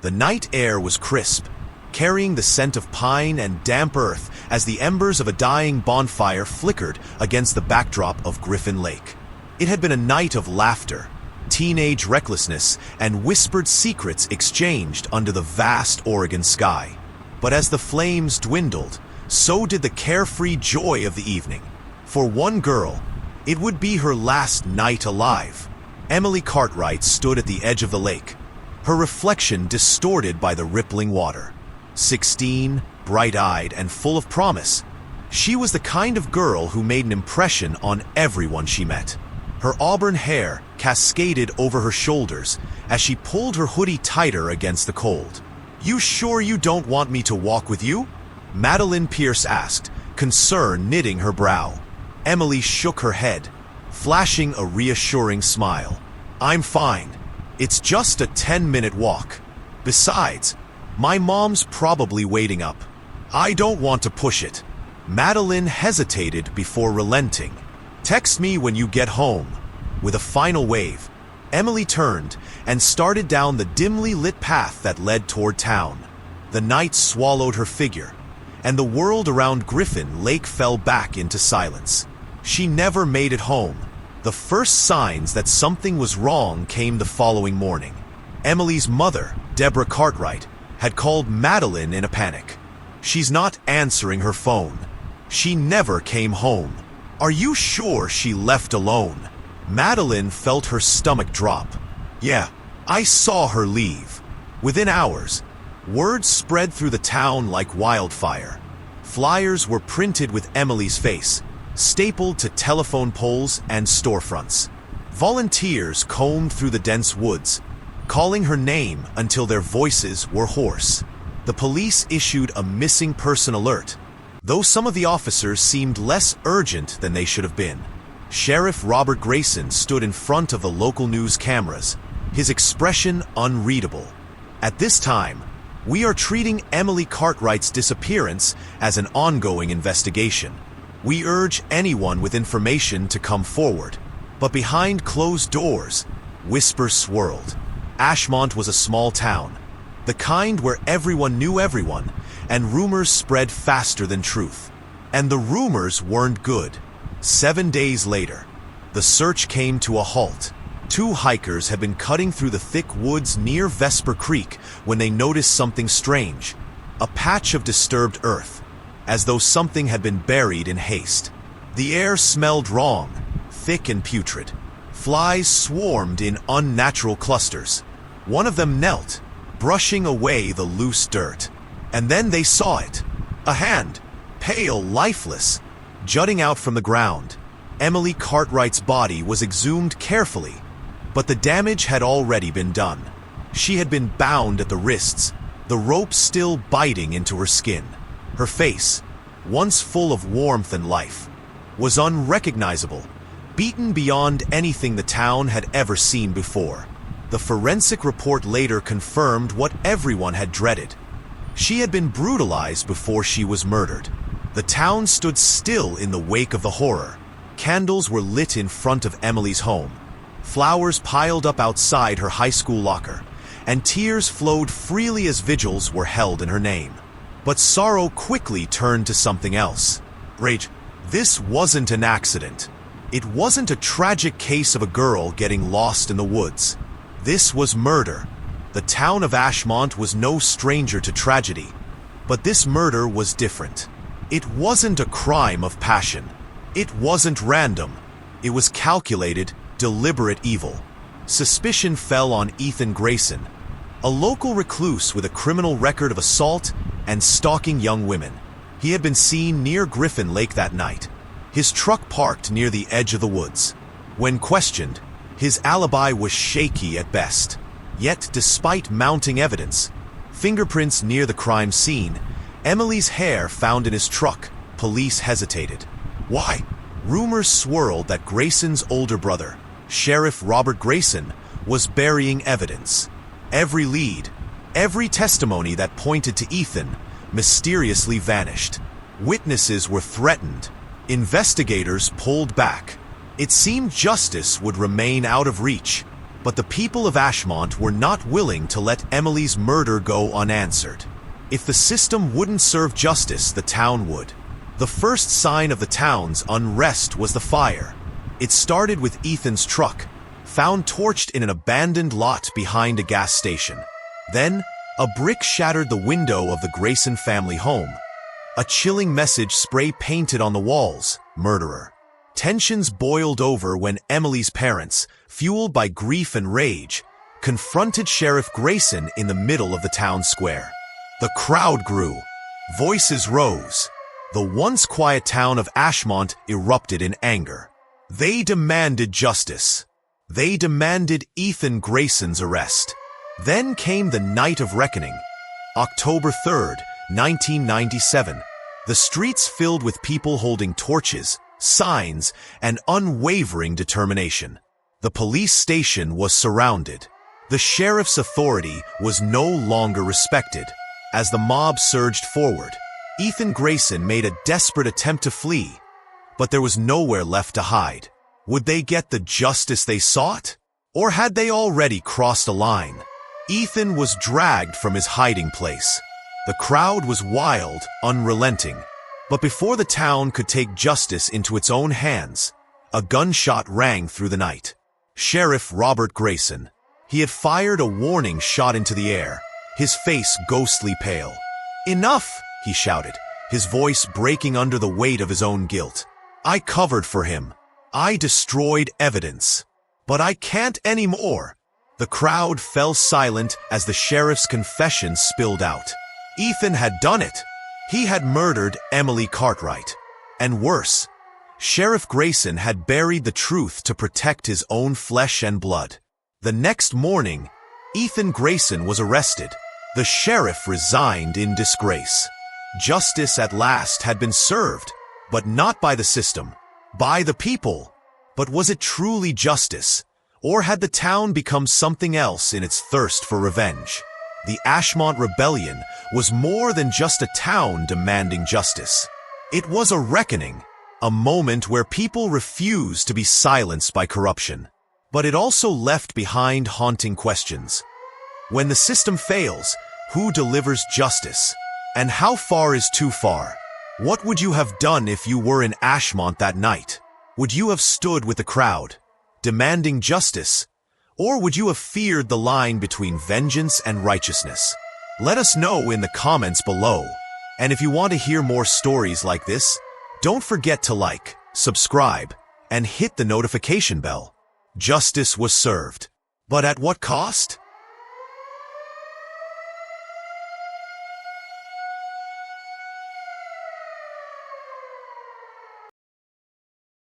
The night air was crisp, carrying the scent of pine and damp earth as the embers of a dying bonfire flickered against the backdrop of Griffin Lake. It had been a night of laughter, teenage recklessness, and whispered secrets exchanged under the vast Oregon sky. But as the flames dwindled, so did the carefree joy of the evening. For one girl, it would be her last night alive. Emily Cartwright stood at the edge of the lake, her reflection distorted by the rippling water. 16, bright-eyed, and full of promise, she was the kind of girl who made an impression on everyone she met. Her auburn hair cascaded over her shoulders as she pulled her hoodie tighter against the cold. "You sure you don't want me to walk with you?" Madeline Pierce asked, concern knitting her brow. Emily shook her head, flashing a reassuring smile. "I'm fine. It's just a 10-minute walk. Besides, my mom's probably waiting up. I don't want to push it." Madeline hesitated before relenting. "Text me when you get home." With a final wave, Emily turned and started down the dimly lit path that led toward town. The night swallowed her figure, and the world around Griffin Lake fell back into silence. She never made it home. The first signs that something was wrong came the following morning. Emily's mother, Deborah Cartwright, had called Madeline in a panic. "She's not answering her phone. She never came home. Are you sure she left alone?" Madeline felt her stomach drop. "Yeah, I saw her leave." Within hours, word spread through the town like wildfire. Flyers were printed with Emily's face, stapled to telephone poles and storefronts. Volunteers combed through the dense woods, calling her name until their voices were hoarse. The police issued a missing person alert, though some of the officers seemed less urgent than they should have been. Sheriff Robert Grayson stood in front of the local news cameras, his expression unreadable. "At this time, we are treating Emily Cartwright's disappearance as an ongoing investigation. We urge anyone with information to come forward." But behind closed doors, whispers swirled. Ashmont was a small town, the kind where everyone knew everyone, and rumors spread faster than truth. And the rumors weren't good. 7 days later, the search came to a halt. 2 hikers had been cutting through the thick woods near Vesper Creek when they noticed something strange, a patch of disturbed earth, as though something had been buried in haste. The air smelled wrong, thick and putrid. Flies swarmed in unnatural clusters. One of them knelt, brushing away the loose dirt. And then they saw it. A hand, pale, lifeless, jutting out from the ground. Emily Cartwright's body was exhumed carefully, but the damage had already been done. She had been bound at the wrists, the rope still biting into her skin. Her face, once full of warmth and life, was unrecognizable, beaten beyond anything the town had ever seen before. The forensic report later confirmed what everyone had dreaded. She had been brutalized before she was murdered. The town stood still in the wake of the horror. Candles were lit in front of Emily's home. Flowers piled up outside her high school locker, and tears flowed freely as vigils were held in her name. But sorrow quickly turned to something else. Rage. This wasn't an accident. It wasn't a tragic case of a girl getting lost in the woods. This was murder. The town of Ashmont was no stranger to tragedy, but this murder was different. It wasn't a crime of passion. It wasn't random. It was calculated, deliberate evil. Suspicion fell on Ethan Grayson, a local recluse with a criminal record of assault and stalking young women. He had been seen near Griffin Lake that night, his truck parked near the edge of the woods. When questioned, his alibi was shaky at best. Yet, despite mounting evidence, fingerprints near the crime scene, Emily's hair found in his truck, police hesitated. Why? Rumors swirled that Grayson's older brother, Sheriff Robert Grayson, was burying evidence. Every lead, every testimony that pointed to Ethan, mysteriously vanished. Witnesses were threatened. Investigators pulled back. It seemed justice would remain out of reach. But the people of Ashmont were not willing to let Emily's murder go unanswered. If the system wouldn't serve justice, the town would. The first sign of the town's unrest was the fire. It started with Ethan's truck, found torched in an abandoned lot behind a gas station. Then, a brick shattered the window of the Grayson family home. A chilling message spray-painted on the walls: murderer. Tensions boiled over when Emily's parents, fueled by grief and rage, confronted Sheriff Grayson in the middle of the town square. The crowd grew. Voices rose. The once quiet town of Ashmont erupted in anger. They demanded justice. They demanded Ethan Grayson's arrest. Then came the night of reckoning. October 3rd, 1997. The streets filled with people holding torches, signs, and unwavering determination. The police station was surrounded. The sheriff's authority was no longer respected. As the mob surged forward, Ethan Grayson made a desperate attempt to flee, but there was nowhere left to hide. Would they get the justice they sought? Or had they already crossed a line? Ethan was dragged from his hiding place. The crowd was wild, unrelenting. But before the town could take justice into its own hands, a gunshot rang through the night. Sheriff Robert Grayson. He had fired a warning shot into the air, his face ghostly pale. "Enough!" he shouted, his voice breaking under the weight of his own guilt. "I covered for him. I destroyed evidence. But I can't anymore." The crowd fell silent as the sheriff's confession spilled out. Ethan had done it. He had murdered Emily Cartwright. And worse, Sheriff Grayson had buried the truth to protect his own flesh and blood. The next morning, Ethan Grayson was arrested. The sheriff resigned in disgrace. Justice at last had been served, but not by the system, by the people. But was it truly justice? Or had the town become something else in its thirst for revenge? The Ashmont Rebellion was more than just a town demanding justice. It was a reckoning, a moment where people refused to be silenced by corruption. But it also left behind haunting questions. When the system fails, who delivers justice? And how far is too far? What would you have done if you were in Ashmont that night? Would you have stood with the crowd, demanding justice? Or would you have feared the line between vengeance and righteousness? Let us know in the comments below. And if you want to hear more stories like this, don't forget to like, subscribe, and hit the notification bell. Justice was served. But at what cost?